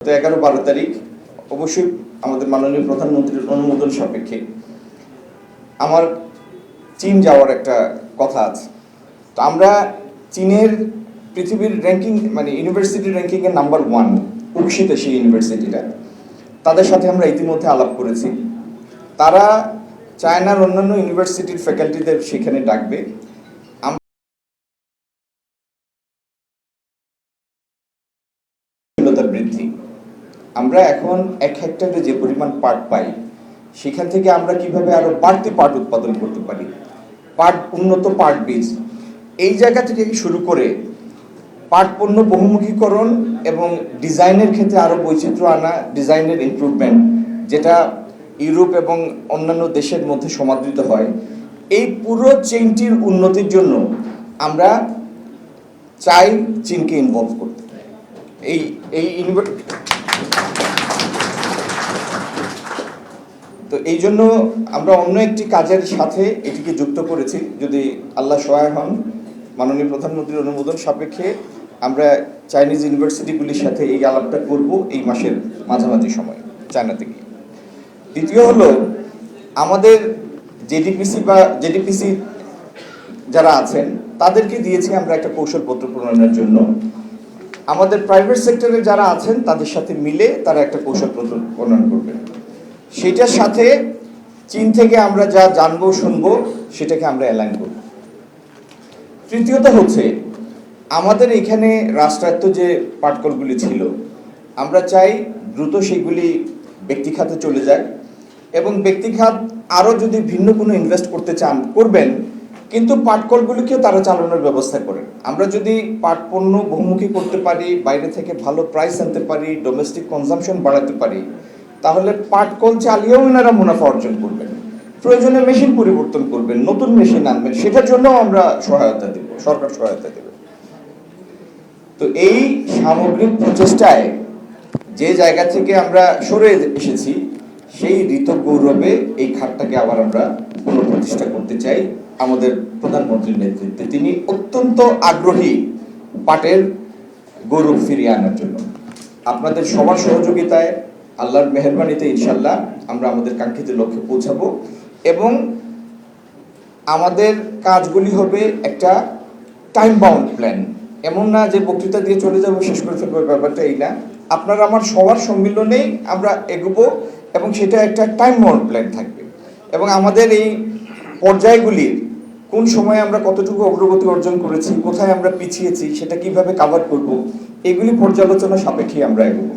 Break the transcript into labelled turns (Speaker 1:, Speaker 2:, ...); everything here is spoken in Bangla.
Speaker 1: 11-12 তারিখ অবশ্যই আমাদের মাননীয় প্রধানমন্ত্রীর অনুমোদন সাপেক্ষে আমার চীন যাওয়ার একটা কথা আছে। তো আমরা চীনের পৃথিবীর র্যাঙ্কিং মানে ইউনিভার্সিটি র্যাঙ্কিংয়ের নাম্বার 1 উক্সিতে সেই ইউনিভার্সিটিটা, তাদের সাথে আমরা ইতিমধ্যে আলাপ করেছি। তারা চায়নার অন্যান্য ইউনিভার্সিটির ফ্যাকাল্টিদের সেখানে ডাকবে। বৃদ্ধি, আমরা এখন 1 হেক্টরে যে পরিমাণ পাট পাই সেখান থেকে আমরা কিভাবে আরো বাড়তি পাট উৎপাদন করতে পারি, উন্নত পাট বীজ এই জায়গা থেকে শুরু করে পাট পণ্য বহুমুখীকরণ এবং ডিজাইনের ক্ষেত্রে আরো বৈচিত্র্য আনা, ডিজাইনের ইমপ্রুভমেন্ট যেটা ইউরোপ এবং অন্যান্য দেশের মধ্যে সমাদৃত হয়, এই পুরো চেইনটির উন্নতির জন্য আমরা চাই চীনকে ইনভলভ করতে। তো এই জন্য আমরা অন্য একটি কাজের সাথে এটিকে যুক্ত করেছি। যদি আল্লাহ সহায় হন, মাননীয় প্রধানমন্ত্রীর অনুমোদন সাপেক্ষে আমরা চাইনিজ ইউনিভার্সিটিগুলির সাথে এই আলাপটা করব এই মাসের মাঝামাঝি সময় চায়নাতে গিয়ে। দ্বিতীয় হলো, আমাদের জেডিপিসি যারা আছেন তাদেরকে দিয়েছি আমরা একটা কৌশলপত্র প্রণয়নের জন্য। আমাদের প্রাইভেট সেক্টরে যারা আছেন তাদের সাথে মিলে তারা একটা কৌশলপত্র প্রণয়ন করবে। সেটার সাথে চীন থেকে আমরা যা জানবো শুনবো সেটাকে আমরা অ্যালাইন করব। তৃতীয়ত হচ্ছে, আমাদের এখানে রাষ্ট্রায়ত্ত যে পাটকলগুলি ছিল আমরা চাই দ্রুত সেগুলি ব্যক্তিখাতে চলে যায় এবং ব্যক্তিখাত আরও যদি ভিন্ন কোনো ইনভেস্ট করতে চান করবেন, কিন্তু পাটকলগুলিকেও তারা চালানোর ব্যবস্থা করেন। আমরা যদি পাট পণ্য বহুমুখী করতে পারি, বাইরে থেকে ভালো প্রাইস আনতে পারি, ডোমেস্টিক কনজাম্পশন বাড়াতে পারি, তাহলে পাটকল চালিয়েও এনারা মুনাফা অর্জন করবেন। প্রয়োজনে মেশিন পরিবর্তন করবেন, নতুন মেশিন আনবেন, সেটার জন্য আমরা সহায়তা দেব, সরকার সহায়তা দেবে। তো এই সামগ্রিক প্রচেষ্টায় যে জায়গা থেকে আমরা সরে এসেছি সেই ঋত গৌরবে এই খাতটাকে আবার আমরা পুনঃপ্রতিষ্ঠা করতে চাই আমাদের প্রধানমন্ত্রীর নেতৃত্বে। তিনি অত্যন্ত আগ্রহী পাটের গৌরব ফিরিয়ে আনার জন্য। আপনাদের সবার সহযোগিতায়, আল্লাহর মেহেরবানিতে ইনশাল্লাহ আমরা আমাদের কাঙ্ক্ষিত লক্ষ্যে পৌঁছাবো এবং আমাদের কাজগুলি হবে একটা টাইম বাউন্ড প্ল্যান। এমন না যে বক্তৃতা দিয়ে চলে যাবো, শেষ করে ফেলবো, ব্যাপারটা এই না। আপনারা আমার সবার সম্মিলনেই আমরা এগোবো এবং সেটা একটা টাইম বাউন্ড প্ল্যান থাকবে এবং আমাদের এই পর্যায়গুলির কোন সময়ে আমরা কতটুকু অগ্রগতি অর্জন করেছি, কোথায় আমরা পিছিয়েছি, সেটা কিভাবে কাভার করব, এগুলি পর্যালোচনা সাপেক্ষে আমরা এগোবো।